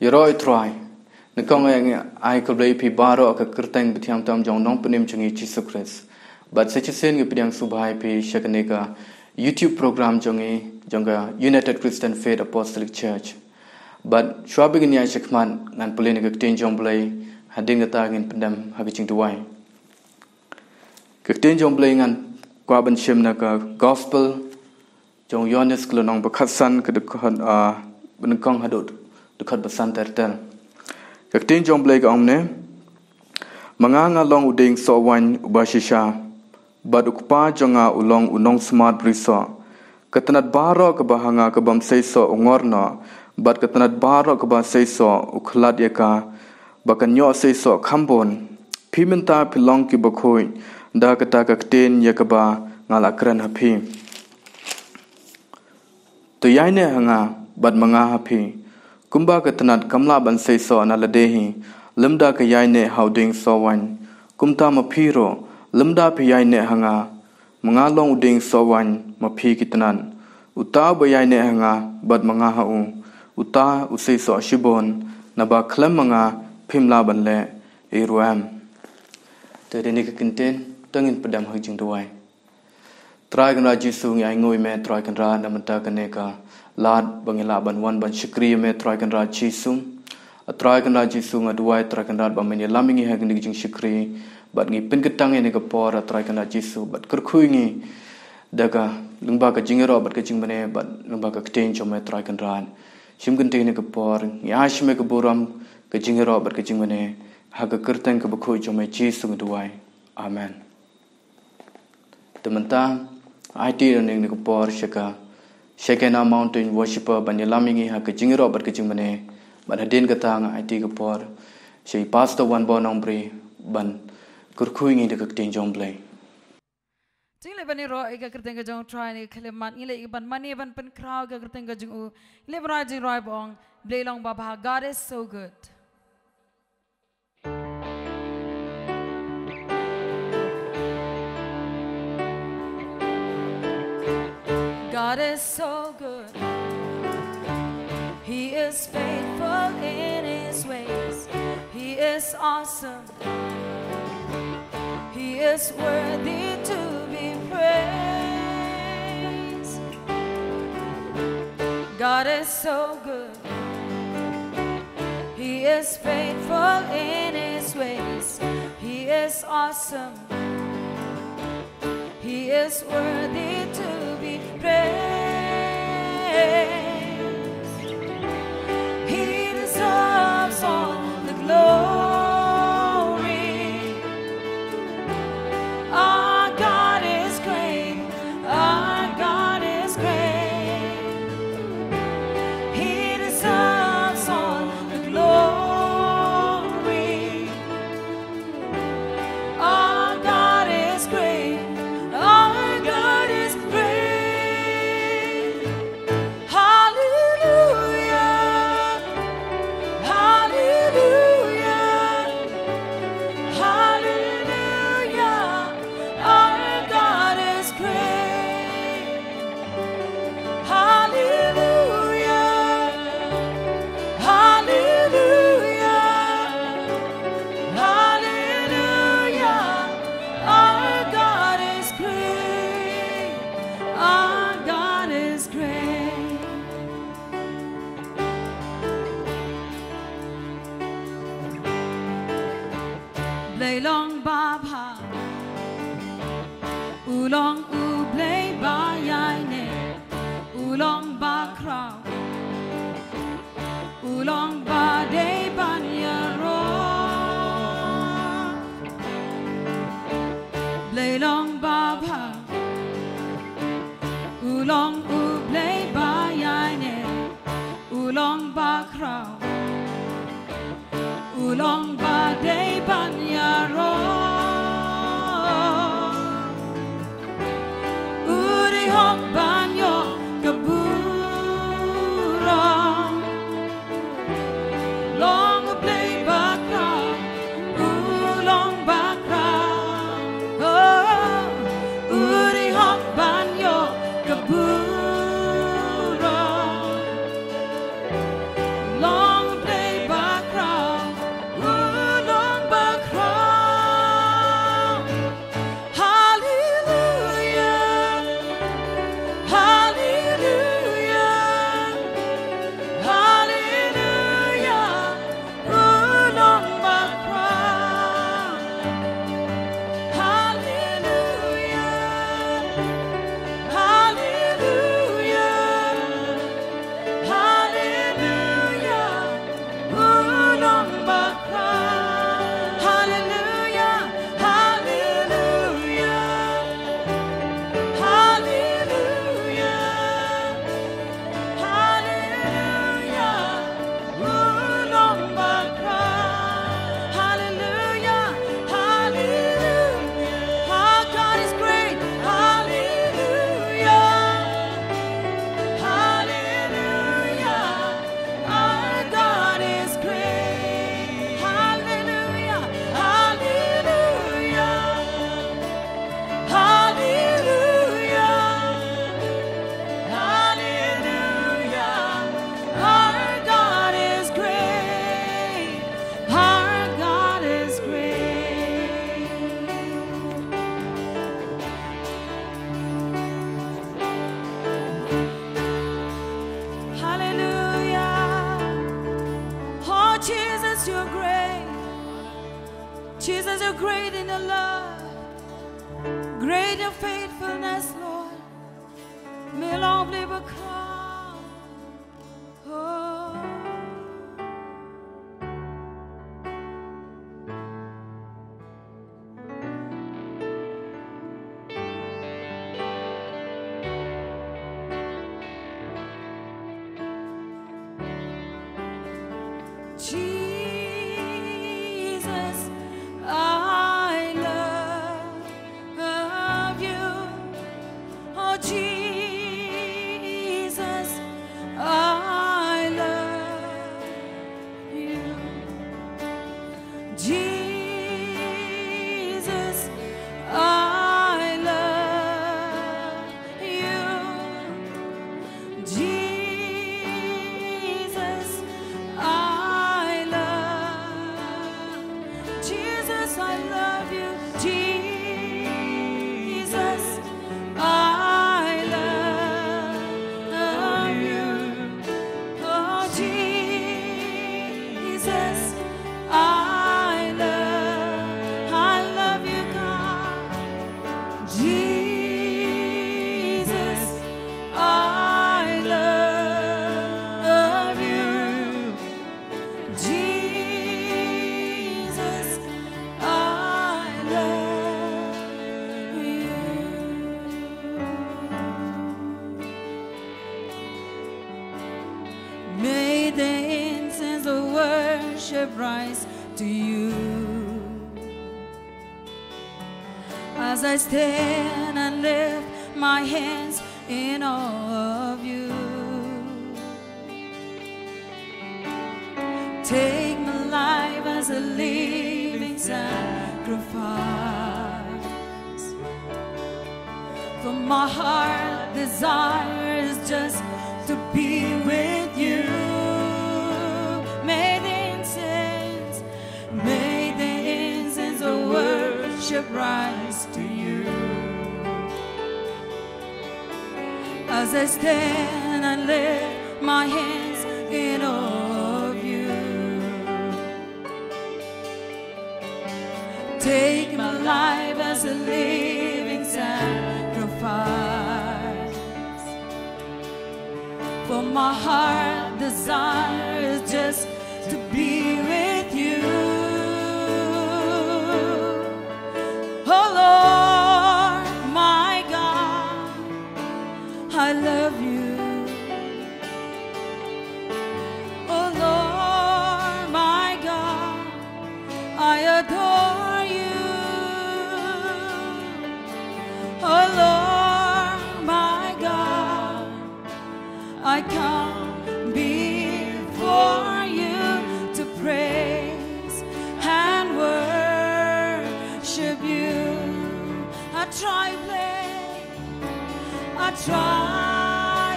Yoroi Trai. Nakong I could lay Pibaro a curtain between Tom John non penim Jungi Jesus. But such a sin you put Subhai P. Shekinah YouTube program Jonga United Christian Faith Apostolic Church. But Schwabing ya Shekman and Polinica Tin Jomblay had dinner tag in Pendam having to wine. Tin Jombling and Quaban Shimnaka Gospel Jong Yonis Klonong Bakasan could Benkong Hadut, the Cut Basan Tertel. Tin Jomblay Omne Manganga long uding so wine Ubashisha. But ukpa jonga ulong unong smart briso. Katanat baro kabahanga kabam seiso ungorno. But katanat baro kabah seiso ukhlad yaka. Bakanyo seiso kambon. Pimenta pilong ki bakhoy. Da kata kakten yakaba ngalakran hapi. Tuyayne hanga bad mga hapi. Kumba katanat kamla ban seiso naladehi. Limda kayayne hauding sowan. Kumta mapiro. Lemda piyai ne hanga mengalong uding sawan mapi kitanan uta bayai ne hanga bad manga hau uta usai so shibon naba klem manga pimla banle iruam tedeni ke kinten tengin pedam hang jingduwai Trai kan raji sung ai ngoi me trai kan ra namanta kaneka lad bangila ban wan ban shikri me trai kan raji sung trai kan raji sung aduai trai kan rat bameni lamingi hang ni jing shikri But ngi pin ketang ini ke por try kana jisu but kerkhui ngi daga lungba ka jingero but ka jingbane but lungba ka kten chome try kan ran shim kan te ni ke por ya shime ke buram ka jingero but ka jingbane ha ka kertang ka bkhoi chome jisu nduai amen tementa IT ni ke por shaka Shekinah mountain worshipper ban lamingi ha ka jingero but ka jingbane but hadin ka tang IT ke por shei pastor Wanborlang Nongbri ban Kurkuing ini dekat jomblay. Tinggal bani roh ika kerteng ke jong try ni kelemat ile iban mani iban pen crowd ke kerteng ke jong u ile berajing roy bong Riodeilang baba God is so good. God is so good. He is faithful in His ways. He is awesome. He is worthy to be praised. God is so good. He is faithful in His ways. He is awesome. He is worthy to be praised. He deserves all the glory. Riodeilang baba ulong ublay bayane ulong bakraw ulong bade banyaro Riodeilang baba ulong ublay bayane ulong bakraw ulong bade banyaro uri hong banyo kaburang Jesus, you're great in your love, great your faithfulness, Lord. May long live a crown. Oh. Jesus, I love you. Oh, Jesus, I love you. Jesus, I love you. Jesus, I love. Jesus, I love you. Jesus, I love you. Oh, Jesus, I love you, God. Jesus, I love you. Jesus, I love you. May the incense of worship rise to you as I stand and lift my hands in awe of you. Take my life as a living sacrifice. For my heart desires just to be with you. May the incense of worship rise to you as I stand and lift my hands in awe of you. Take my life as a living sacrifice. For my heart desires just to be with you. Oh Lord, my God, I love you. Oh Lord, my God, I adore you. Oh Lord, my God, I come before you to praise and worship you. I try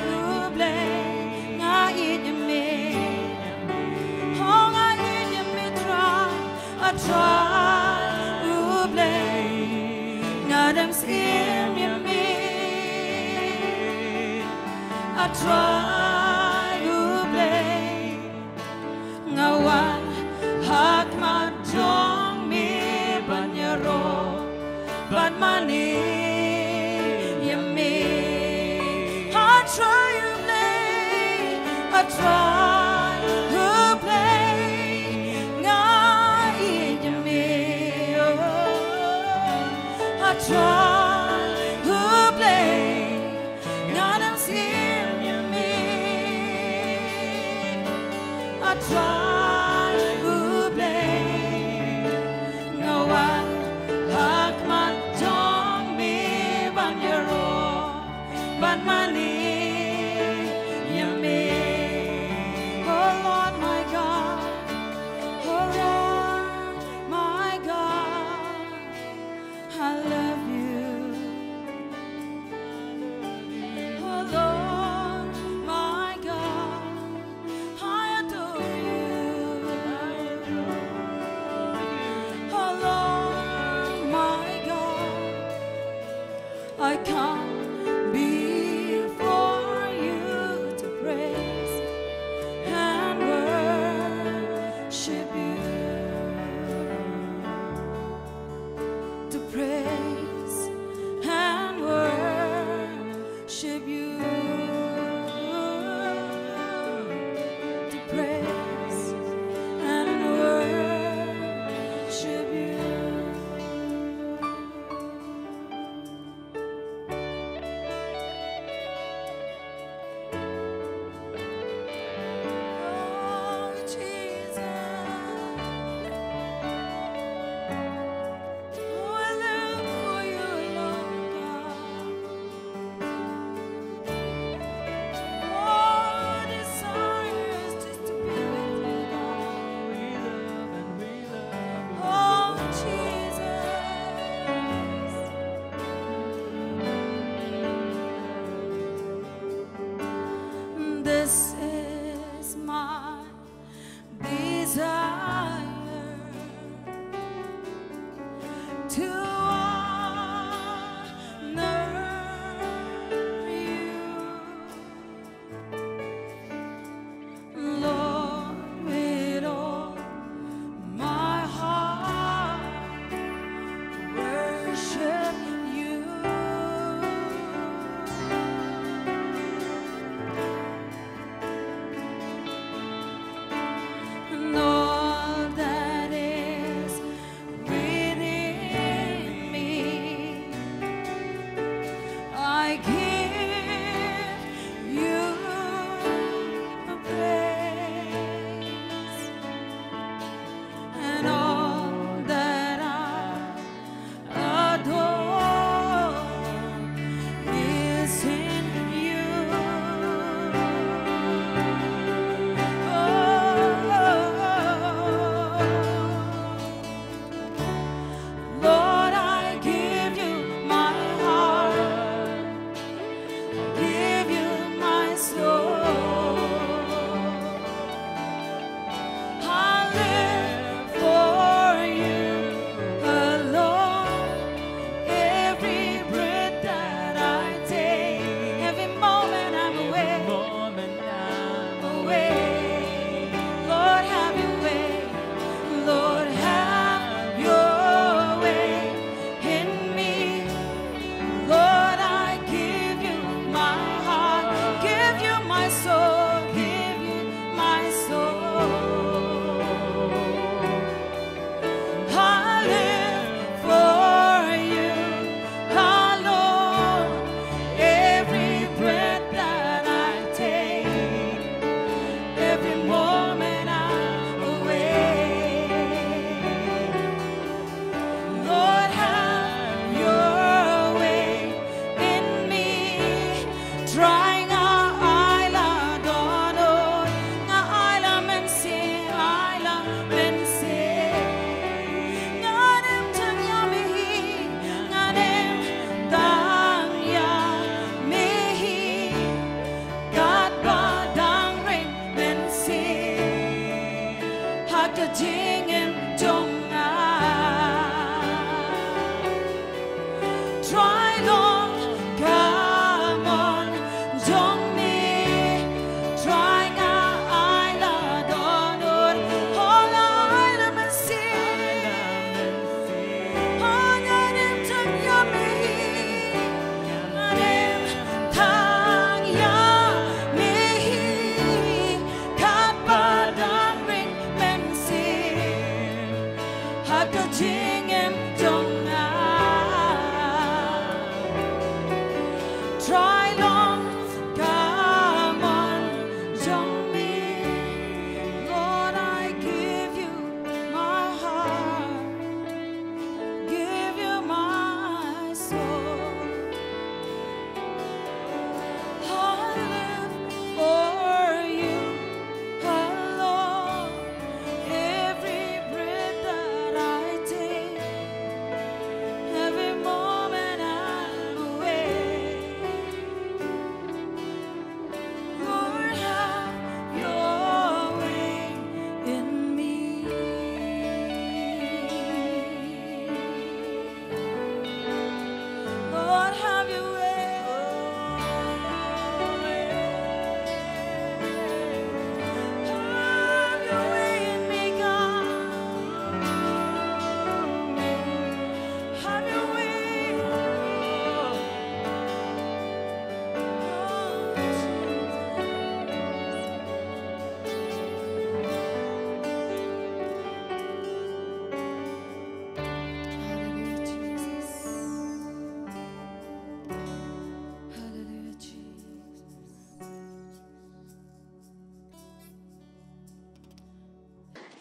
to play, I eat you me. Oh, I eat you me try to play, God I'm in you me. I try to play, ngawan hak majong mi banyaro but money you me. I try to play, ngai you me. I try to play, God I'm seeing you me. I try to play, no one hak majong mi banyaro but money you me. Oh Lord my God, oh Lord my God, I love you. Oh Lord my God, I adore you.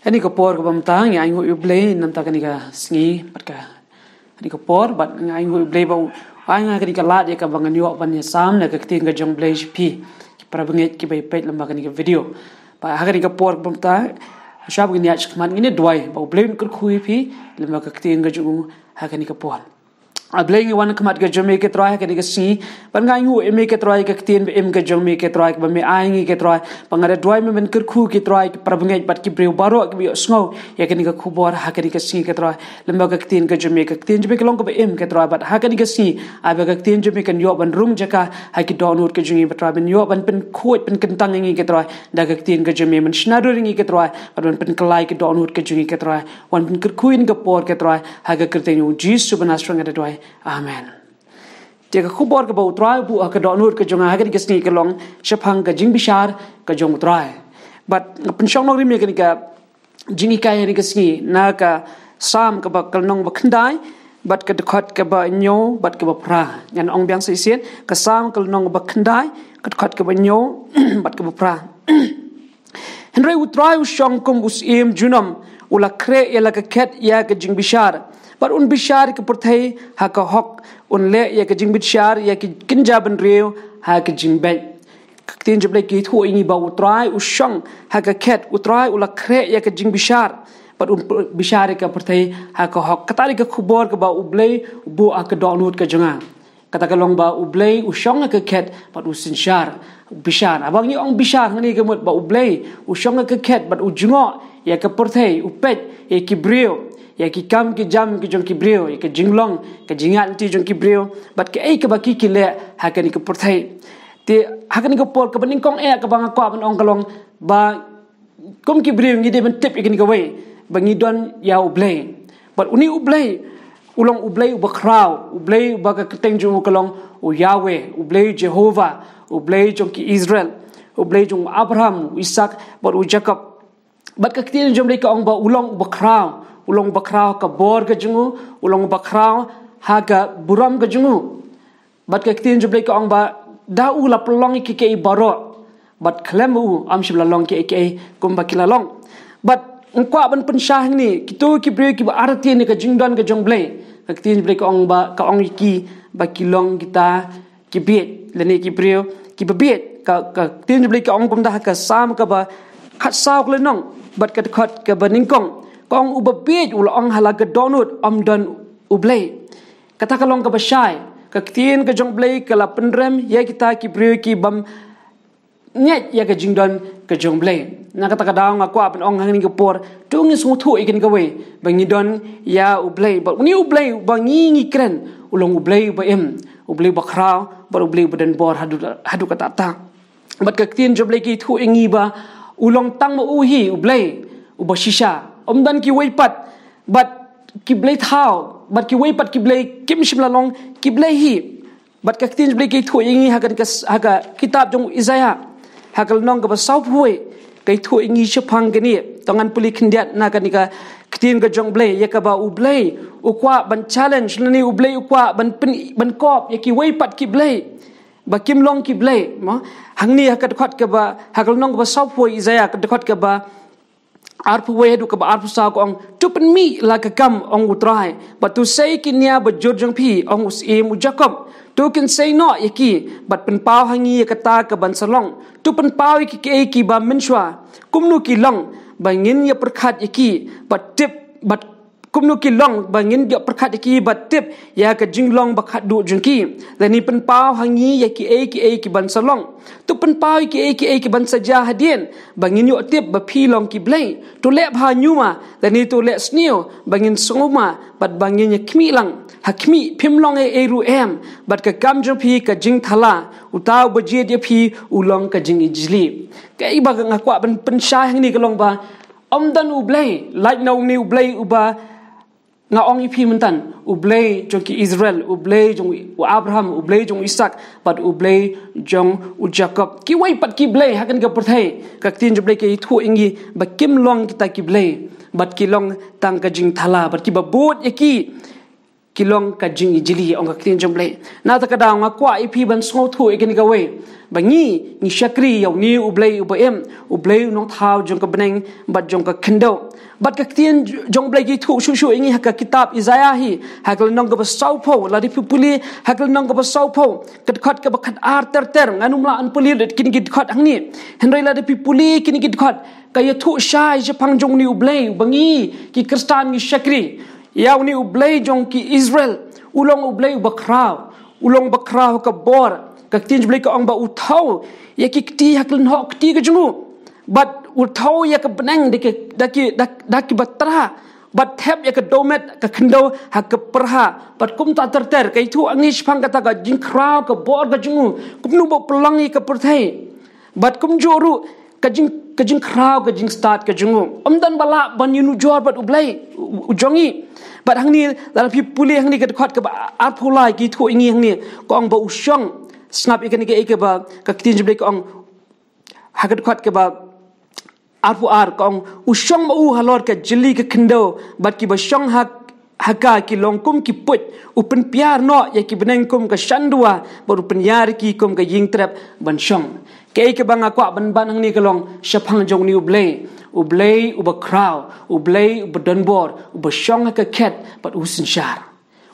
Ani ka por ka bamtang ya ngu ublei nam ta kani ka sngi pat ka ani ka por bat ngai ngu ublei ba ai nga kani ka lat ya ka bangan yo ban ya sam na ka tin ka jong blei pi ki para banget ki bai pet lamba kani ka video ba ha kani ka por bamta shab gni ya chman ngine dwai ba ublei kur khui pi lamba ka tin ka jong ha kani ka por Ablay ngi wan kamat ka jome ke trai ka diga si ban ngai ngu eme ke trai ka tin em ka jome ke trai ba me ai ngi ke trai bangara dwai me ben kur khu ke trai ki prabngai pat ki breu baro ki bi sngo ya ka ni ka khubor ha ka ni ka si ke trai lemba ka tin ka jome ke long ka ba em ke trai bat ha ka ni ka si a ba ka tin jome kan yo ban rum jaka ha ki download ka jungi ba trai ben yo ban pen khot pen kentang ngi ke trai da ka tin ka jome man snadu ngi ke trai ban pen kalai ki download ka jungi ke trai wan pen kur khuin ka por ke trai ha ka kirte yu jisu ban astrang da dwai Amen. Jika kubur ke bau trai bu ke donur ke jonga hagen ke sni ke long shapang ke jing bishar ke jong trai. But penshong nong rim ke ni ka jingi kai ni ke sni na ka sam ke ba kalnong ba khandai but ke dekat ke ba nyo but ke ba pra. Yan ong biang sisien ke sam kalnong ba khandai ke dekat ke ba nyo but ke ba pra. Henry utrai ushong kum usim junam ula kre ya la ke khet ya ke jing bishar. But un bishar ke perthai ha ka hok un le ya ke jing bishar ya ke kinja ban reu ha ke jing bai tin jable ki thu ingi ba utrai ushong ha ka khet utrai ula kre ya ke jing bishar but un bishar ke perthai ha ka hok katari ke khubor ke ba ublei bu a ke donut ke janga kata ka long ba ublei ushong ke khet but usinshar bishar abang ni ong bishar ngani ke mut ba ublei ushong ke khet but ujungo ya ke perthai upet ya ki breu ya ki kam ki jam ki jong ki breo ya ki jinglong ka jingal ti jong ki breo but ke ai ka baki ki le ha ka ni ko porthai te ha ka ni ko por ka baning kong e ka bang ko ban ong kalong ba kum ki breo ngi de ban tip ni ko we bangi don ya ublei but uni ublei ulong ublei ba kraw ublei ba ka teng jong kalong u Yahweh ublei Jehovah ublei jong ki Israel ublei jong Abraham Isaac but u Jacob but ka tin jong le ka ong ba ulong ba kraw ulong bakraw ka bor ka jungu ulong bakraw ha ka buram ka jungu bat ka tin juble ka ong ba da u la plong ki ke baro bat klemu am shibla long ki ke kum ba kilalong bat ngkwa ban pensyah ni kitu ki bre ki ba arti ni ka jingdon ka jongle ka tin juble ka ong ki ba kilong kita ki biet leni ki bre ki ba biet ka tin juble ka ong kum da ka sam ka ba khat saw le nong bat ka khat ka ba ningkong kong ubabit ulong halaga donut don ublei kata kalong ka bashay ka tin ka jong blei ka la penrem ya kita ki bre ki bam nyet ya ka jingdon ka jong blei na kata ka daw nga kwa pen ong hangin ka por tung is mutu ikin ka we bangi don ya ublei ba uni ublei bangi ngi kren ulong ublei ba em ublei ba kraw ba ublei ba den bor hadu ka ta bat ka tin jong blei ki thu ingi ba ulong tang mo uhi ublei uba shisha omdan ki weipat but ki blei thau but ki weipat ki blei kim shimla long ki blei hi but ka tin blei ki thu ingi ha ka kitab jong Isaiah ha kal nong ka ba sau phui kai thu ingi chapang gani tongan puli khindiat na ka ni ka tin ka jong blei ya ka ba u blei u kwa ban challenge ni u blei u kwa ban kop ya ki weipat ki blei ba kim long ki blei mo hangni ha ka khat ka ba ha kal nong ka ba sau phui Isaiah ka khat ka ba arpu we du ka ba arpu sa ko ong tupen mi la ka kam ong utrai but to say kinya ba jongphi ong usim u Jacob to can say no yaki but pen pau hangi ka ta ka ban salong to pen pau ki ba menshwa kumnu ki long ba ngin ya perkhat yaki but tip but kumnu ki long ba ngin ya perkhat yaki but tip ya ka jinglong ba khat du jungki lani pen pau hangi yaki ki ban salong tu pen pau ki ban saja hadien bangin yo tip ba phi long ki blai to le bha nyuma lani to le snio bangin songuma bat bangin ya khmi lang hakmi phim long e ru em bat ka kam jo phi ka jing thala utaw ba je dia phi ulong ka jing ijli ka iba nga kwa ban pen sha hang ni ka long ba omdan u blai like no ni u blai u ba nga ong ipi mentan ublei jong ki Israel ublei jong Abraham ublei jong Isaac but ublei jong Jacob ki wai pat ki blei hakan ka perthai ka tin jublei ki thu ingi ba kim long kita ki blei but ki long tang ka jing thala but ki ba bot yaki kilong ka jing ijili ong ka tin jomble na ta kada nga kwa ipi ban sngo thu ikini ka we bangi ni shakri yaw ni ublei ubaem ublei nong thau jong ka beneng bat jong ka khendo bat ka tin jomble gi thu shu ingi haka kitab Isaiah hi hakal nong ka basau pho la di puli hakal nong ka basau pho kat khat ka bakhat ar ter nganum la an puli ret kin gi khat hangni henrei la di puli kin gi khat ka ye thu shai je phang jong ni ublei bangi ki kristan ni shakri yaw ni ublei jong ki Israel ulong ublei bakrau ulong bakrau ka bor ka tin ublei ka ong ba uthau ye ki ti haklen ho ti ka jungu but uthau ye ka benang de daki batra but thep ye ka domet ka khndo hak ka perha but kum ta ter kai thu angi phang ka ta ka jing krau ka bor ka jungu kum nu bo pelangi ka perthai but kum joru kajing krau kajing start kajungu amdan bala ban yunu jor bat ublai ujongi bat hangni dal pi puli hangni ka khat ka ar phulai ki thu ingi hangni ko ang ba ushong snap ikani ke eke ba ka tin jible ko ang hagat khat ka ba ar pu ar ko ang ushong ma u halor ka jili ka khindo bat ki ba shong haka ki longkum ki put upen piar no ya ki beneng kum ka shandua bar upen yar ki kum ka ying trap ban shong ke ke bang akwa ban hang ni kalong shapang jong ni ublei uba crow ublei uba donbor uba shong ka khet but usin shar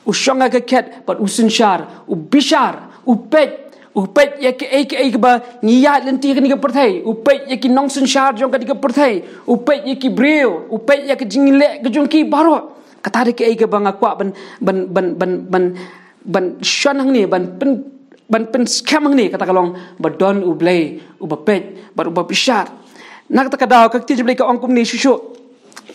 ushong ka khet but usin shar ubishar upet ya ke ba ngiya lenti ka ni ka perthai upet ya ki nong sin shar jong ka ni ka perthai upet ya ki breu upet ya ki jingile ka jong ki baro kata ke bang akwa ban shon hang ni ban pen scam ni kata kalong badon ublei ubapet bar ubabishar nak ta kada ka ti jible ka ongkum ni shushu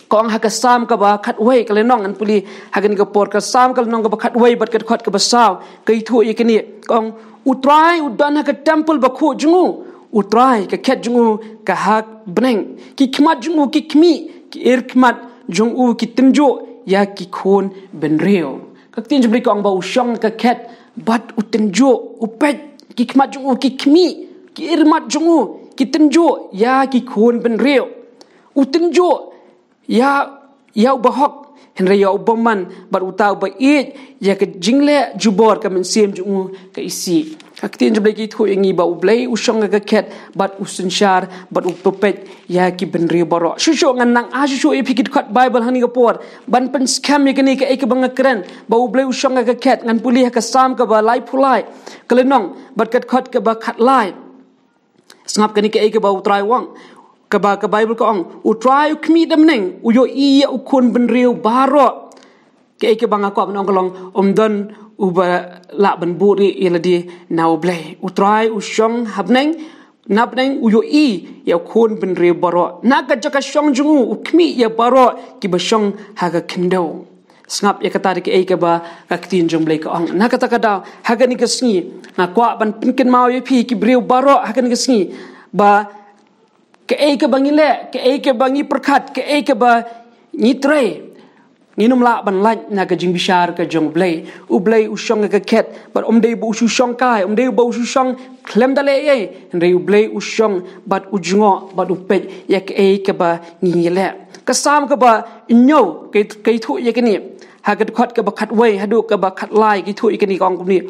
ko ang hakasam ka ba khatwei ka lenong an puli hagan ka por ka sam ka lenong ka ba khatwei bat ka khat ka ba saw kai thu ikini kong utrai udan ka temple ba khu jungu utrai ka khet jungu ka hak breng ki khmat jungu ki khmi ki khmat jungu ki tinjo ya ki khon benreo ka tin jible ka ong ba ushong ka khet bat utenjo upet ki khmat jungu ki khmi ki irmat jungu ki tenjo ya ki khon ben reo utenjo ya bahok henre ya ubaman bat utau ba it ya ka jingle jubor ka men sem jungu ka isi ka tin jible ki thu ingi ba ublei usong ka khet bat usunshar bat upet ya ki ben reo baro shusho ngan nang a shusho e pikit khat bible hani ka por ban pen scam ye kani ka ek bang kren ba ublei usong ka khet ngan puli ka sam ka ba lai phulai kalenong bat kat khat ka ba khat lai snap kani ka ek ba utrai wang ka ba ka bible ka ong utrai khmi dam neng uyo i ya ukon ben reo baro ka ek bang akwa nong kalong omdon uba la ban buri iladi na ublei utrai usong habneng napneng uyo i ya khon ben re baro na ka jaka shong jungu ukmi ya baro ki ba shong ha ka khindo snap ya kata ke ka ba ka tin jomble ka ong na kata kada ha ga ni ka sngi na kwa ban pinken mau ye phi ki breu baro ha ga ni ka sngi ba ke ka bangile ke bangi perkhat ke ka ba ni Trai nginum la ban laj na ka jing Bishar ka jongblei ublei usong ka khet but omdei bu ushu shong kai omdei bu ushu shong klem dale ye ndei ublei usong but ujungo but upet yak ka ba ngile ka sam ka ba nyo kai thu ye kani ha ka khat ka ba khat wei hadu ka ba khat lai ki thu ikani kong ni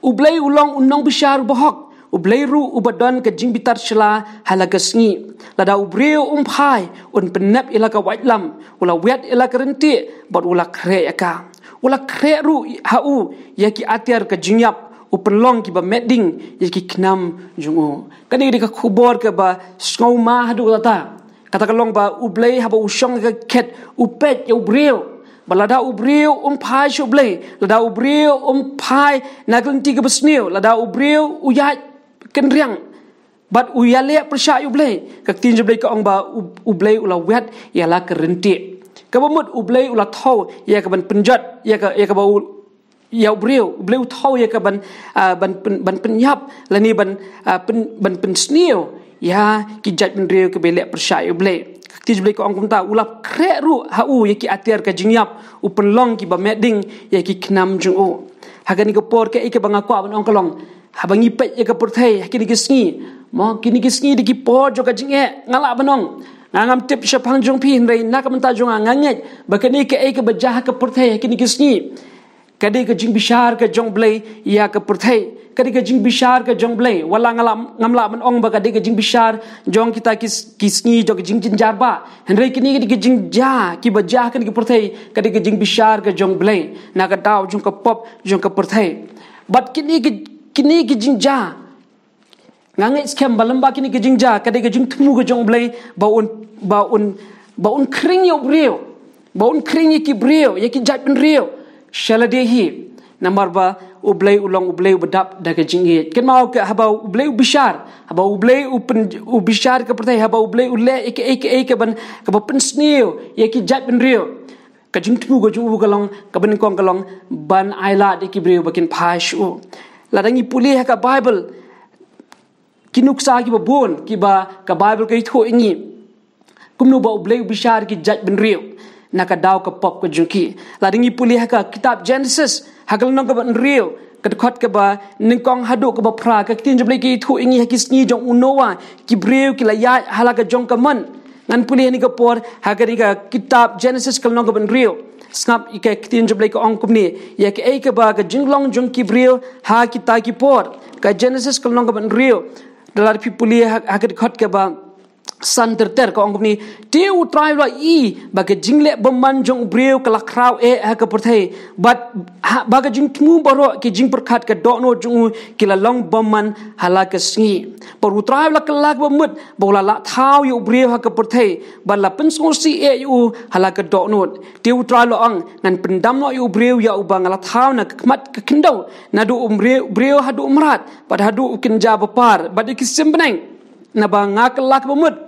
ublei ulong unong Bishar bahok ublei ru ubadon ka jing bitar shla halaga sngi lada ubreu phai un penap ilaka waitlam ula wet ilaka renti bot ula kre ka ula kre ru hau yaki atiar ka jingyap upenlong ki ba medding yaki knam jungu kani di ka khubor ka ba skau ma hadu ta kata kalong ba ublei haba usong ka khet upet ya ubreu balada ubreu phai shublei lada ubreu phai naglenti ka besneu lada ubreu uyat kenriang bat uyale persya ublei ka tin jublei ka ong ba ublei ula wet ya la kerenti ka bamut ublei ula thau ya ka ban penjat ya ka ba ya ubreu ublei thau ya ka ban penyap lani ban pensneu ya ki jat ben reu ka bele persya ublei ka tin jublei ka ong kumta ula kre ru hau ya ki atiar ka jingyap upenlong ki ba meding ya ki knam jungu hagani ka por ka ike banga kwa ban ong kalong habangi pet ya ka perthai kini kisngi mo kini kisngi di ki por jo ka jinge ngala banong ngam tip shapang jongphi rei nak menta jong nganget bakani ke ke bajah ke perthai kini kisni kadi ke jing bishar ke jong blai ya ke perthai kadi ke jing bishar ke jong blai wala ngamla man ong ba kadi ke jing bishar jong kita kisni jong jing jinjar ba henrei kini ke jing ja ki bajah ke perthai kadi ke jing bishar ke jong blai nak daw jong ke pop jong ke perthai but kini ke jing ja ngangai scam balamba kini ke jing ja kadi ke jing tmu ke jong blai baun kring yo brio baun kring ki brio ya ki jat ben rio shaladehi namar ba ublai ulong ublai bedap da ke jingit ken mau ke habau ublai bishar habau ublai u bishar ke pertai habau ublai ule ke ban ke ba pen sneo ya ki jat ben rio ka jing tmu go ju galong ka ben kong galong ban aila de ki brio bakin phashu ladangi puli ha ka bible kinuksa ki ba bon ki ba ka bible ke tho ingi kumnu ba ublai bishar ki jat ben rio naka daw ka pop ko junki ladingi puli ha ka kitab Genesis hagal nong ka ban rio ka khot ka ba ningkong hadu ka ba phra ka tin jublai ki tho ingi ha ki sni jong unowa ki brio ki la ya hala ka jong ka man ngan puli ni ka por ha ka kitab Genesis kal nong ka ban rio snap ike tin jublai ka ong kumni ya ka ba ka jinglong jong ki brio ha kita ki por ka Genesis kal nong ka ban rio dalar pi puli ha ka khot ka ba san ter ko ong ni tiu trai la I baga jingle bomman jong breu kala kraw ha ka perthai but baga jing tmu baro ki jing perkhat ka do no jung kila long bomman hala ka sngi por trai la kala ba mut bola la thau yu breu ha ka perthai ba la pen so si yu hala ka do no tiu trai lo ang nan pendam no yu breu ya ubang la thau na kmat ka kindo na do breu ha do umrat pad ha do kinja bapar ba ki simbeneng na ba ngak lak ba mut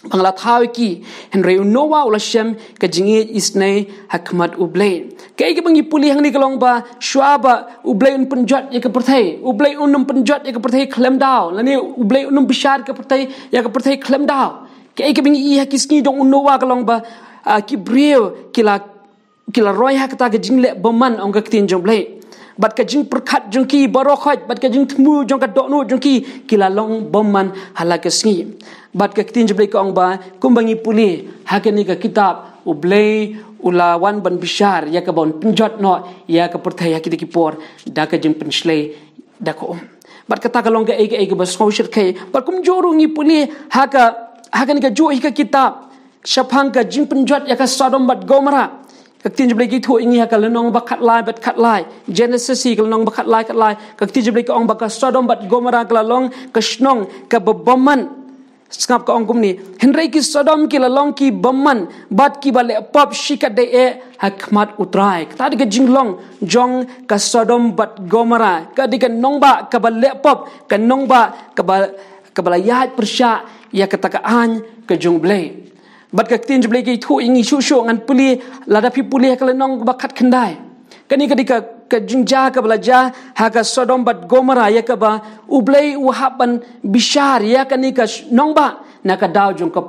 bangla thau ki henrei unowa ula shem ka jingi isnai hakmat ublai kai ke bangi puli hang ni kalong ba shwaba ublai un penjat ya ka perthai ublai unum penjat ya ka perthai klem daw lani ublai unum bishar ka perthai ya ka perthai klem daw kai ke bangi I hakisni dong unowa kalong ba ki brio kila roy ha kata ka jingle boman ong ka tin jong blai bat ka jing perkhat jong ki baro khot bat ka jing tmu jong ka do no jong ki kila long bomman halaka sngi bat ka tin jublai ka ong ba kumbangi puli hakani ka kitab ublai ula wan ban bishar ya ka bon pinjot no ya ka perthai hakidi ki por da ka jing penslei da ko bat ka ta ka long ka ege ba social kai bat kum joru ngi puli hakani ka jo ka kitab shapang ka jing penjot ya ka sodom bat gomara kakti jublai ki tho ingi hakal nong ba khat lai Genesis kal nong ba khat lai kakti jublai ka ong ba ka sodom bat gomara kala long ka Shong ka bomman skap ka ong kumni henrei ki sodom ki la long ki bomman bat ki ba le pop shikat de hakmat utrai ta de jinglong jong ka sodom bat gomara ka de nong ba ka ba le pop ka nong ba ka ba yat persya ya kata ka an ka jong blai bat ka tin jublai ki thu ingi shu ngan puli lada pi puli ka lenong bakat khandai kani ka jingja ka belaja ha ka sodom bat gomara ya ka ba ublai uhaban bishar ya kani ka nongba na ka daw jong ka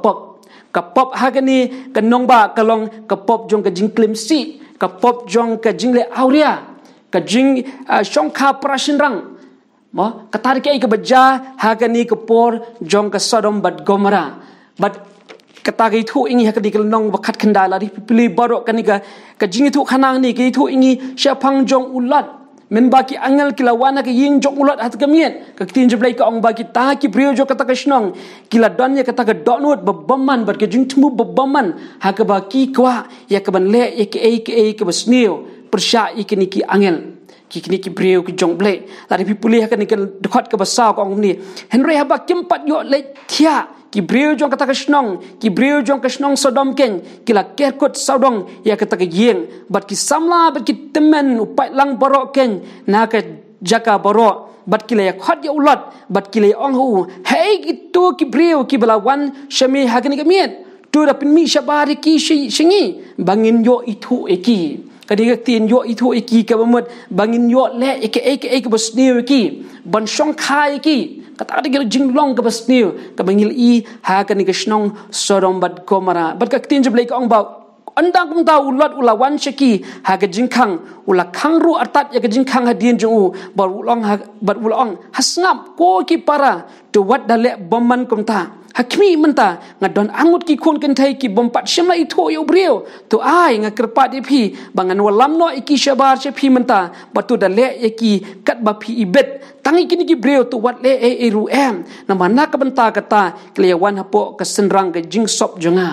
pop ha kani ka nongba ka long ka pop jong ka jingklim si ka pop jong ka jingle auria ka jing shong kha prashin rang mo ka tarik ai ka baja ha kani ka por jong ka sodom bat gomara bat kata kai thu ingi hakadi kal nong bakhat khanda la ri pili baro kanika ka jingi thu khanang ni kai thu ingi shapang jong ulat men baki angal kila wana ka yin jong ulat hat kamien ka tin jublai ka ong baki ta ki brio jo kata ka Shong kila donnya kata ka donut babamman bat ka jing tmu babamman haka baki kwa ya ka ban le ek ka basneo persya ikini ki angel kini ki brio ki jong blai la ri pili hakani ka dekat ka basa ka ong ni henry haba kimpat yo le thia ki brio jong kata ka Shong ki brio jong ka Shong sodom ken kila kerkot saudong ya kata ka yeng bat ki samla bat ki temen upai lang baro ken na ka jaka baro bat kila ya khot ya ulat bat kila ya ong hu hey gitu ki brio ki balawan shami hakani ka miet tu da pin mi shabari ki shingi bangin yo itu eki kadi tin yo itu eki ka bamut bangin yo le eki basniu eki ban Shong khai eki kata ada jinglong ka basniu ka bangil I ha ka ni ka Shong sodom bat gomara bat ka tin jublai ka ong ba andang kum ta ulat ulawan shaki ha ka jingkhang ula khangru artat ya ka jingkhang hadien ju bat ulong hasngap ko ki para to wat dale bomman kum ta hakmi menta ngadon angut ki khun kan thai ki bompat shimla I tho yo breu tu ai nga kerpat phi bangan walam no iki shabar che phi menta batu da le ki kat ba phi ibet tangi kini ki breu tu wat le e ru em na mana ka benta kata klewan hapo ka senrang ke jing sop jonga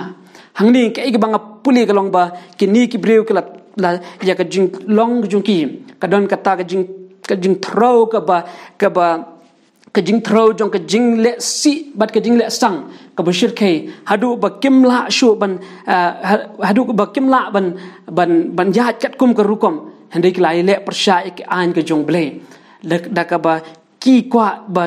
hangni ke banga puli ka long ba kini ki breu ke la ya ka jing long jung ki kadon kata ka jing throw ka jing throw jong ka jing le si bat ka jing le sang ka bashir kai hadu ba kimla shu ban hadu ba kimla ban ya kat kum ka rukom handai klai le persha ek an ka jong ble da ka ba ki kwa ba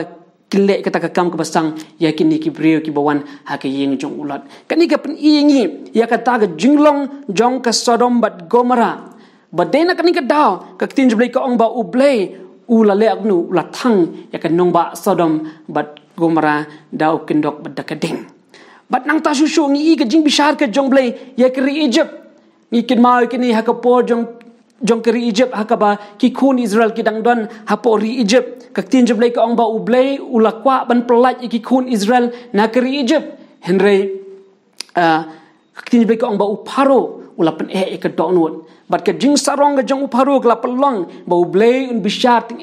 kile kata ka kam ka basang ya kini ki breu ki bawan ha ka yeng jong ulat kani ka pen ingi ya kata ka jinglong jong ka Sodom bat Gomora badena kani ka daw ka tin jble ka ong ba uble ula le agnu ula thang ya kan nong ba Sodom bat Gomora daw kendok badakading bat nang ta shushu ngi ka jing bishar ka jongle ya kri Egypt ngi kin mau kini ha ka po jong kri Egypt ha ka ba ki khun Israel ki dang don ha po ri Egypt ka tin jble ka ong ba uble ula kwa ban pelat ki khun Israel na kri Egypt henry ka tin jble ka ong ba uparo ula pen ka donut bat ka jing sarong ka jong uparo ka pelong ba uble un bishar ting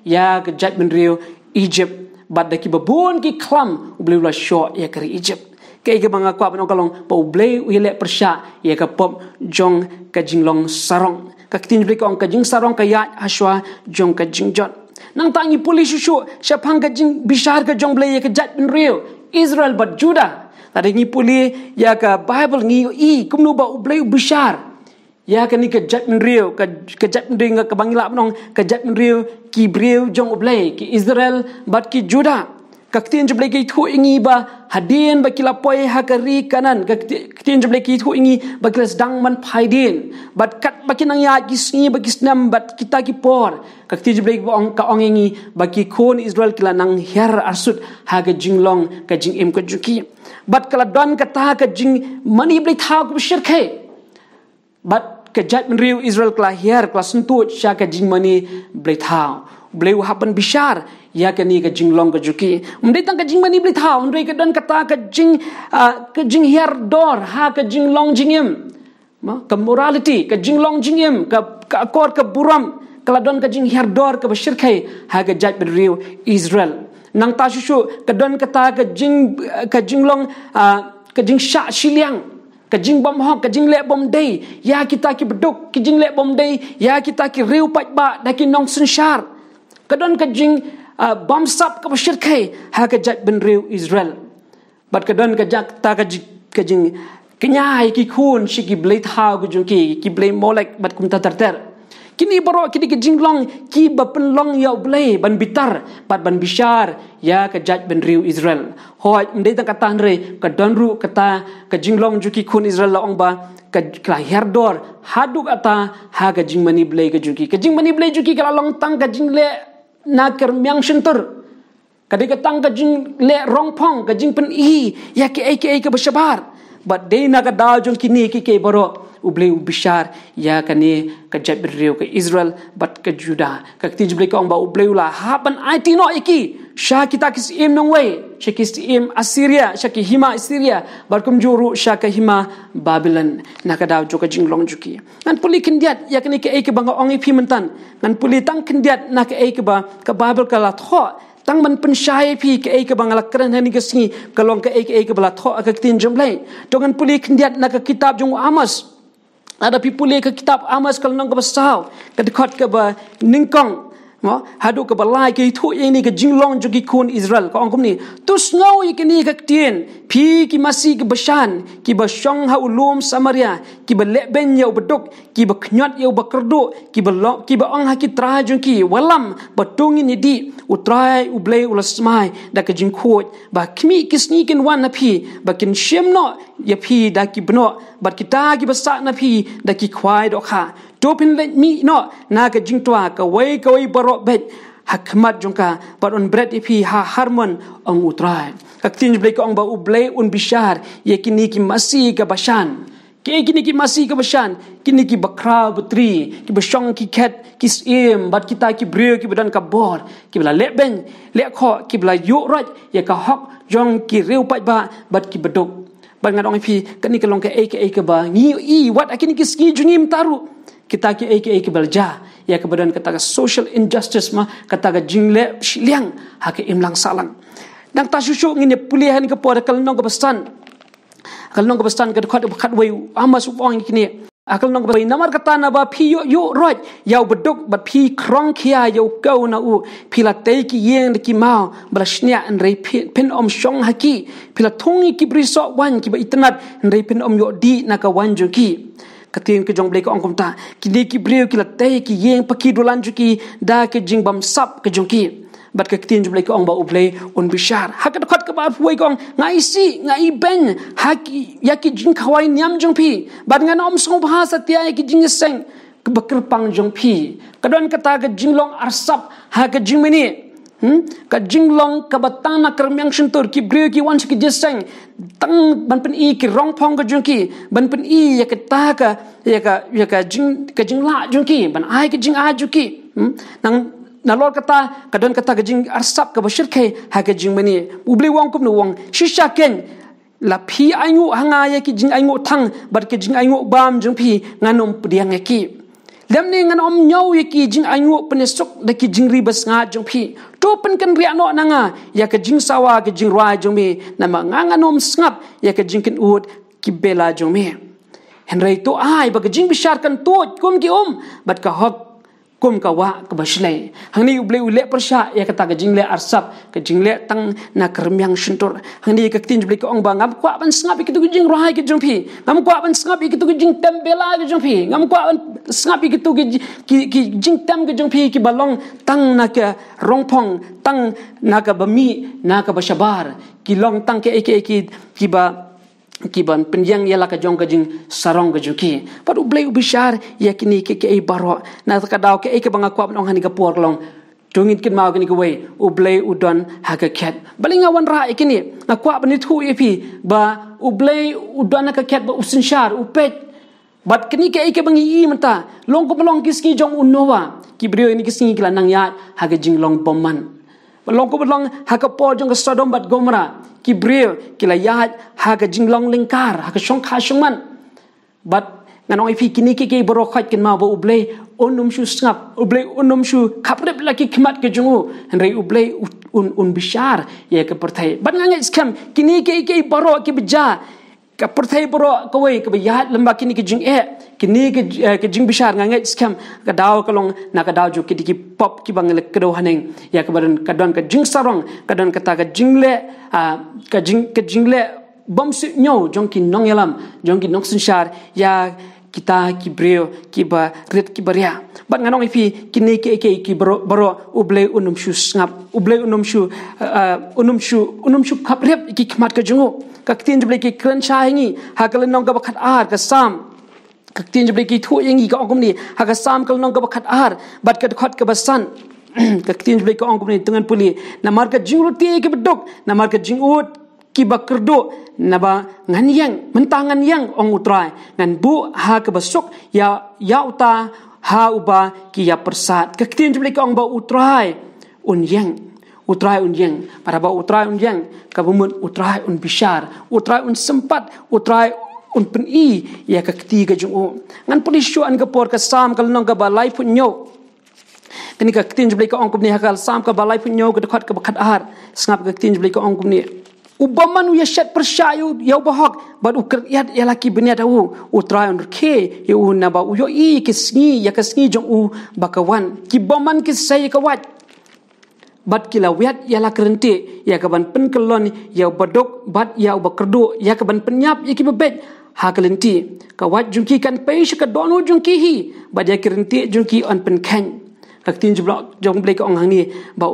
ya ka jat ben rio Egypt bat da ki babun ki klam uble ula sho ya kri Egypt ke banga kwa ban kalong ba uble uyele persha ya ka pop jong ka jinglong sarong ka tin jble ka ong ka jing sarong ka ya ashwa jong ka jingjot nang tangi puli shushu syapang ka jing bishar ka jong ble ya ka jat ben rio Israel bat Judah tadi ngi puli ya ka Bible ngi kumnu ba uble bishar ya ka ni ka jat men rio ka jat men ring ka bangila nong ka jat men rio ki breu jong uble ki Israel bat ki Judah ka tin juble ki thu ingi ba hadin ba kila poi ha ka ri kanan ka tin juble ki thu ingi ba kila dang man phaidin bat kat ba kinang ya ki sngi ba kisnam bat kita ki por ka tin juble ka ong ingi ba ki khon Israel kila nang her asut ha ka jinglong ka jing em ka juki bat kala don ka ta ka jing mani ble tha ku shirke bat ka jat men riu Israel kala her kala sentut sha ka jing mani ble tha ble hapan bishar ya ka ni ka jinglong ka juki umdai tang ka jing mani ble tha undai ka don ka ta ka jing her dor ha ka jinglong jingem ka morality ka jinglong jingem ka akor ka buram kala don ka jing her dor ka bashirkai ha ka jat men riu Israel nang ta shushu ka don ka ta ka jinglong ka jing sha shiliang ka jing bom hok ka jing le bom day ya kita ki beduk ki jing le bom day ya kita ki riu pat ba da ki nong senshar ka don ka jing bom sap ka bashir kai ha ka jat ben riu Israel bat ka don ka jak ta ka jing kenyai ki khun shi ki blade ha ku jung ki blade molek bat kum ta ter kini baro kini ke jinglong ki ba penlong ya blay ban bitar pat ban bishar ya ka jat ben riu Israel hoi mdei ta kata re ka donru kata ka jinglong juki khun Israel la ong ba ka herdor haduk ata ha ka jingmani blay ka juki juki ka long tang ka jingle na ker myang shentur ka de ka tang ka jing le rongpong ka jing pen ya ke ka bashabar but de na ka da jong kini ki ke baro uble bishar ya kani ka jat berriu ka Israel bat ka Judah ka tijble ka ong ba uble ula haban it no iki sha kita kis im nong way sha kis im Assyria sha ki hima Assyria bar kum juru sha ka hima Babylon naka daw jo ka jinglong juki nan puli kindiat ya kani ka ek banga ong ipi mentan nan puli tang kindiat na ka ek ba ka Bible ka la tho tang man pensyai pi ke ek bangala kran hani ka singi kalong ka ek bala tho ka tin jomlai tongan puli kindiat na ka kitab jong Amos ada pipule ke kitab Amos kalau nang ke basau ke dekat ke ba ningkong hadu ke balai ke thu ini ke jinglong jogi kun Israel ko angkum ni tus ngau ikini ke tien pi ki masih ke Bashan ki ba Shong ha ulum Samaria ki ba leben ya beduk ki ba knyot ya ba kerdu ki ba ong ha ki Trai jongki walam batung ni di utrai uble ulasmai da ke jingkhot ba kmi kisnikin wan na pi ba kin shemno ya pi da ki bno bat kita ki basa na pi da ki khwai do kha topin let mi no na ka jingtwa ka wai baro bet hakmat jongka but on bread ipi ha harmon ong utrai ka tin ble ka ong ba uble un bishar ye kini ki masih ka Bashan kini ki masih ke besan kini ki bakra betri ki Shong ki khet ki im bat kita ki brio ki badan ka bor ki bla le ben le kho ki bla yu raj ya ka hok jong ki riu pat ba bat ki beduk bat ngan ong pi kani ka long ke ke ba ngi I wat akini ki ski jungim taru kita ki ke belja ya ke badan kata social injustice ma kata ga jingle Shillong ha ke imlang salang dang ta susu ngine pulihan ke por kal nong ke bestan ke khat wei amas upong kini akal nong bai namar kata na ba phi yo roj yau beduk bat phi krong khia yo kau na u phila te ki yeng ki mau brashnia an rei pin Shong haki phila thungi ki briso wan ki ba itnat rei pin yo di na ka wan ju ki katin ke jong blek ong komta kini ki brio ki la te ki yeng paki dolan ju ki da ke jing bam sap ke jong ki bat ke katin jong blek ong ba ublei un Bishar hakat khat ka ba fuai kong ngai si ngai ben haki yaki jing khawai nyam jong phi bat ngan song bahasa tia yaki jing seng ke bakrpang jong phi kadon kata ke jinglong arsap ha ke jing meni ka jinglong ka batang na kermyang shentur ki brio ki wan ki jeseng tang ban pen I ki rong phong ka jung ki ban pen I ya ka ta ka ya ka jing la jung ki ban ai ka jing a ju ki nang na lor kata kadon kata ka jing arsap ka bashir ke ha ka jing mani ubli wong kum no wong shisha ken la phi aingu hanga ya ki jing aingu thang bat ki jing aingu bam jung phi nganom pdiang ki lem ni ngan nyau yaki jing aingu penesok daki jing ribas nga jong phi to pen kan ria no nanga ya ka jing sawa ka jing roi jong me nama nganom ngap ya ka jing ken ud ki bela jong me henry to ai ba ka jing Bishar kan to kum ki bat ka hok kum ka wa ka baslai hangni uble ule persha ya kata ka jing le arsap ka jing le tang na kermyang shentur hangni ka tin jble ka ong ba ngam kwa ban ngap ki tu jing roi ki jong phi ngam kwa ban ngap ki tu jing tembela ki jong phi ngam kwa ban ngap ki tu ki jing tem ki jong phi ki balong tang na ka rongpong tang na ka bami na ka bashabar ki long tang ke ki ba kiban penyang yala ka jong ka jing sarong ka juki padu blai Bishar yakini ke baro na ka daw ke banga kwap nong hani ka por long tungit kin mau kini kuwei ublai udon ha ka khet balinga wan ra ikini na kwap ni thu epi ba ublai udon ka khet ba usinshar upet bat kini ke bangi I mata long ko long kiski jong unowa ki brio ini kiski kila nang ya ha ka jing long bomman long ko long ha ka por jong ka Sodom bat Gomora ki brio kila yahat ha ka jinglong lingkar ha ka Shong kha Shongman bat nganong ifi kini ke boro khat kin ma bo ublei onum shu ngap ublei onum shu khaprep laki khmat ke jungu henry ublei un Bishar ye ke perthai bat ngangai skam kini ke boro ki beja ka perthai boro ko wei ke yahat lamba kini ke jing kini ke jing Bishar ngangai skam ka daw kalong na ka daw ju ki pop ki bangal kedo haneng ya ke badan kadon ka jing sarong kadon kata ka jingle ka jingle bom si nyo jong ki nong yalam jong ki nong sinshar ya kita ki brio ki ba ret ki baria bat nganong ifi kini ke baro ublei unum shu ngap ublei unum shu khaprep ki khmat ka jungu ka tin jble ki kran chahingi hakal nong ka bakhat ar ka sam ka tin jble ki thu yengi ka ongum ni ha ka sam kal nong ka bakhat ar bat ka khat ka basan ka tin jble ka ongum ni tungan puli na mar ka jingru ti ki beduk na mar ka jingut ki bakerdo na ba ngan yang mentangan yang ong utrai ngan bu ha ka basuk ya uta ha uba ki ya persat ka tin jble ka ong ba utrai un yang para ba utrai un yang ka bumun utrai un Bishar utrai un sempat utrai un pen I ya ka ketiga jung ngan polisyo an ka por ka sam kal nong ka balai pun nyo kini ka tin jble ka ong kum ni hakal sam ka balai pun nyo ka dekhat ka bakhat ar ngap ka tin jble ka ong kum ni ubaman ya shat persyayu ya bahak bad ukr yat ya laki benia tahu utrai un ke ya na ba yo I kisngi ya kasngi jong u bakawan ki baman ki sai ka wat bat kila wiat ya la kerenti ya kaban pen kelon ya badok bat ya bakerdo ya kaban penyap ya ki bebet ha kelenti ka wat jungki kan peish ka dono jungki hi bat ya kerenti jungki on pen khan ka tin jong blek ong hang ni ba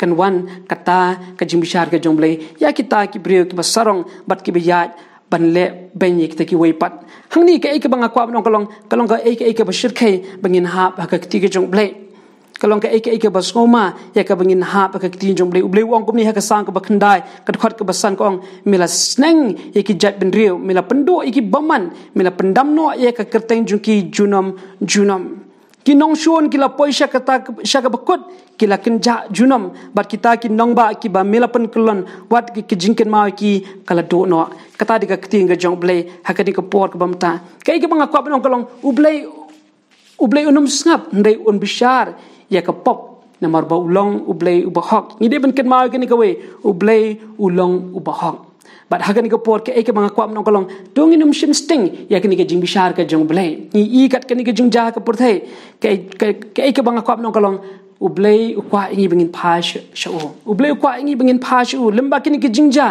kan wan kata ka jing Bishar ka jong blek ya kita ki brio ki basarong bat ki biyat banle benye kita ki weipat hangni ka banga kwa nong kalong ka ka bashir khai bangin ha ka ti ka jong blek kalong ka eke bas ngoma ya ka bangin ha pa ka tin jong blei ublei ong kumni ha ka sang ka bakhandai ka khot ka basan ko ong mila sneng ya ki jat ben riu mila pendo iki baman mila pendam no ya ka kerteng jungki junam kinong shon kila poisha kata syaka bakut kila kenja junam bat kita ki nongba ki ba mila pen kelon wat ki jingken mau ki kala do no kata dika keting ga jong blei ha ka dika por ka bamta kai ka bangakwa benong kalong ublei unum snap ndai un bishar ya ka pop na Marbaniang ublei ubahok ni de benken mau ke ni ka we ublei ulong ubahok bat hagan ka por ke eke banga kwam nong kalong dong inum shim sting ya kini ke jing bishar ka jong blei ni kat kini ke jing ja ka por thai ke eke banga kwam nong kalong ublei ukwa ingi bengin phash shu ublei ukwa ingi bengin phash u lemba kini ke jing ja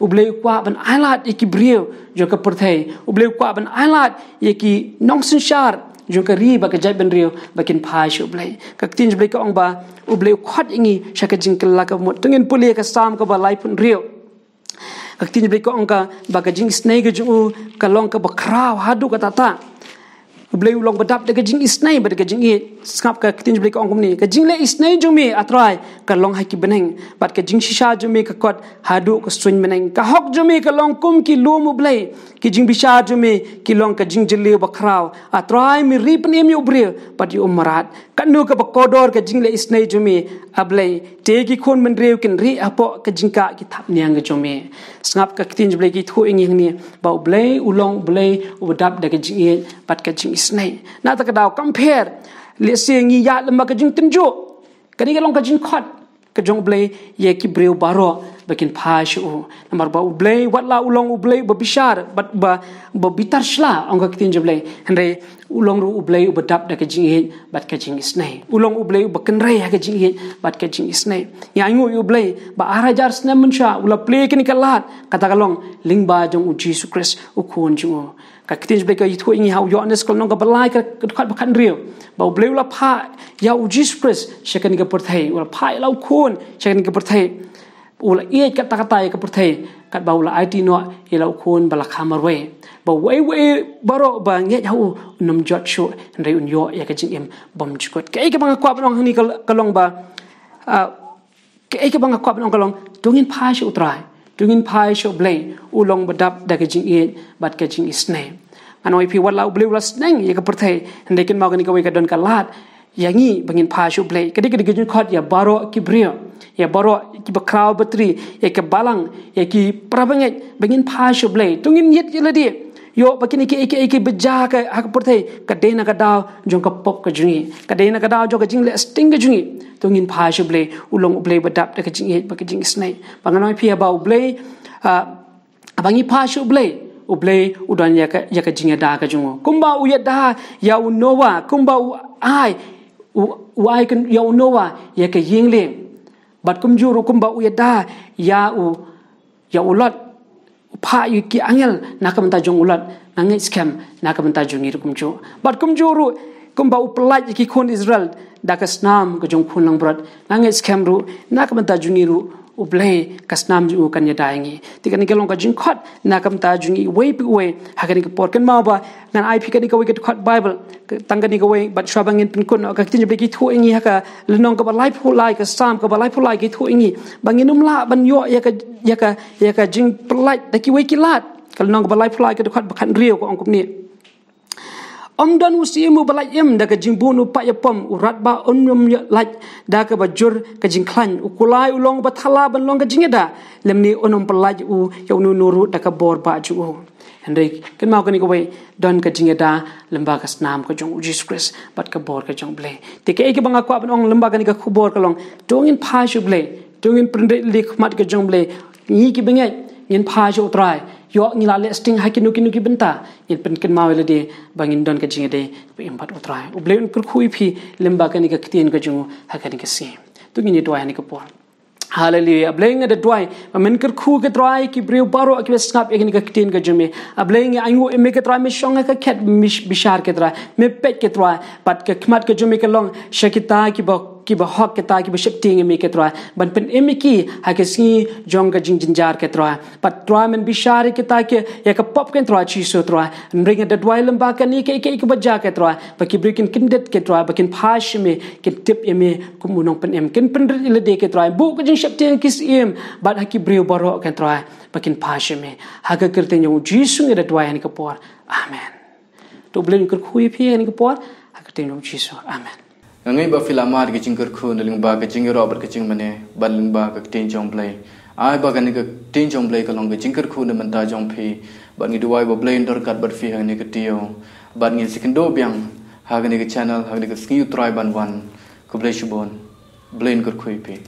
ublei ukwa ban alat iki brio jo ka por thai ublei ukwa ban alat yeki nong sin shar jong ka ri ba ka jai ben rio bakin phash ublei ka tin ublei ka ong ba ublei khat ingi shaka jing kala ka mot tungin puli ka sam ka ba lai pun rio kaktin beli ko angka bagajing snai ke ju kalong ka bakraw hadu ka tata blei ulong badap de gajing isnai bad gajing i skap ka kaktin beli ko angkum ni gajing le isnai ju mi atrai kalong haki beneng bat gajing shisha ju mi ka kot hadu ka swin beneng ka hok ju mi kalong kum ki lum blei ki jing bisha ju mi ki long ka jing jeli bakraw atrai mi rip ni mi ubre bat yu umarat kanu ka bakodor ka jing le isnai ju mi ablei te ki khon men reu kin ri apo ka jingka ki thap niang ga ju mi skap ka kaktin beli ki thu ingi ni ba blei ulong blei ubadap de gajing i bat ka jing isnai na ta ka daw compare le se ngi ya lama ka jing tenjo kani ka long ka jing khot ka jong blei ye ki breu baro bakin phash u namar ba blei watla ulong blei ba bishar bat ba bitar shla ong ka tin blei hande ulong ru blei ubadap da ka jing he bat ka jing isnai ulong blei ba kan rai ha ka jing he bat ka jing isnai ya ngu u blei ba arajar sna munsha ula play kini kalat kata kalong lingba jong u Jesus Christ u khon jung ka tin blei ka ithu ingi hau yo anes kol nong ka balai ka khat ba kan rio ba blei ula pha ya u Jesus Christ Shekinah ka porthai ula pha ila u khon Shekinah ka porthai ula ie kata-kata ka porthai kat ba ula IT no ila u khon bala khamarwe ba we baro ba nge hau num jot shu ndai un yo ya ka jing em bom chukot ke ke bang kwap nong ni kalong ba ke ke bang kwap nong kalong tungin pha shu trai tungin pha shu blei ulong badap da ka jing e bat ka jing isne anoi pi wala blei wala sneng ya ka porthai ndai kin ma ka ni ka we ka don ka lat yangi bangin pha shu blei kadi jing khot ya baro ki brio ya baro ki bakraw batri ya ke balang ya ki prabanget bangin pha shu blei tungin yet yeladi yo bakini ke beja ka hak porthai ka dena ka daw jong ka pop ka jungi ka dena ka daw jong ka jing le sting ka jungi tungin pha shu blei ulong blei badap ka jing ba ka jing snai banganoi phi ba blei abangi pha shu blei ublei udan ya ka jing da ka jungo kumba u ya da ya u nowa kumba u ai u ai kan ya u nowa ya ka ying le bat kumjuru kumba u ya da ya u lot pha yu ki angel nakamta jong ulat nangai scam nakamta jongi kumju bat kumjuru kumba uplat ki khon Israel dakasnam ka jong khon lang brat nangai scam ru nakamta jongi ru ublei kasnam ju kan ya daingi tikani kelong ka jing khot nakamta jongi we pi we hakani ka por kan ma ba nan IP ka ni ka we ka khot bible tangani ka we bat shwabangin pin kun ka tin be ki thu ingi haka lenong ka ba life hu lai ka sam ka ba life hu lai ki thu ingi banginum la ban yo ya ka jing plat da ki we ki lat ka lenong ka ba life hu lai ka khot ba khan rio ko ongkum ni Omdan usimu balayem da ka jingbunu pa yapom urat ba onum laj da ka bajur ka jingklan ukulai ulong bathala ban long ka jingeda lemni onum pelaj u yaunu nuru da ka bor ba ju Henry kan mau kan ko we don ka jingeda lemba ka snam ka jong Jesus Christ bat ka bor ka jong ble te ke banga ko abong lemba kan ka khubor ka long dongin pha ju ble dongin prende lik mat ka jong ble ni ki bengai yin pha ju trai yo ngila le sting hakinu ki benta in pen ken mawele de bangin don ka jingede pe impat utrai ubleun kur khui phi lemba ka ni ka ktien ka jungu hakani ka si tu ngini doi ni ka por hallelujah ableng de doi men kur khu ka trai ki breu baro ki snap ekni ka ktien ka jume ableng aingu me ka trai me shong ka khet bishar ka trai me pet ka trai pat ka khmat ka jume ka long shakita ki ba ki ba hok kita ki ba shakti ngi ke Trai ban pen emiki ha ke singi jong ka jinjar ke Trai pat Trai men Bishar kita ke ya ka pop ken Trai chiso Trai ring da dwai lamba ka ni ke baja ke Trai ba ki brekin kindet ke Trai ba kin phash me kin tip me kumunong pen em kin pen le de ke Trai bu ka jing shakti kis em bat ha ki brio baro ke Trai ba kin phash me ha ka kirte nyu jisu ngi da dwai ni ka por amen to blen kur khui phi ni ka por ha ka te nyu jisu amen ngai ba filamar ke jingker khu naling ba ke jingero ber ke jing mane baling ba ke tin jong play ai ba kan ke tin jong play ka long ke jingker khu ne manta jong phi ba ngi duwai ba play ndor kat ber phi ha ni ke tio ba ngi sikindo byang ha ke channel ha ke ski Trai ban wan ku play shubon blain kur khui phi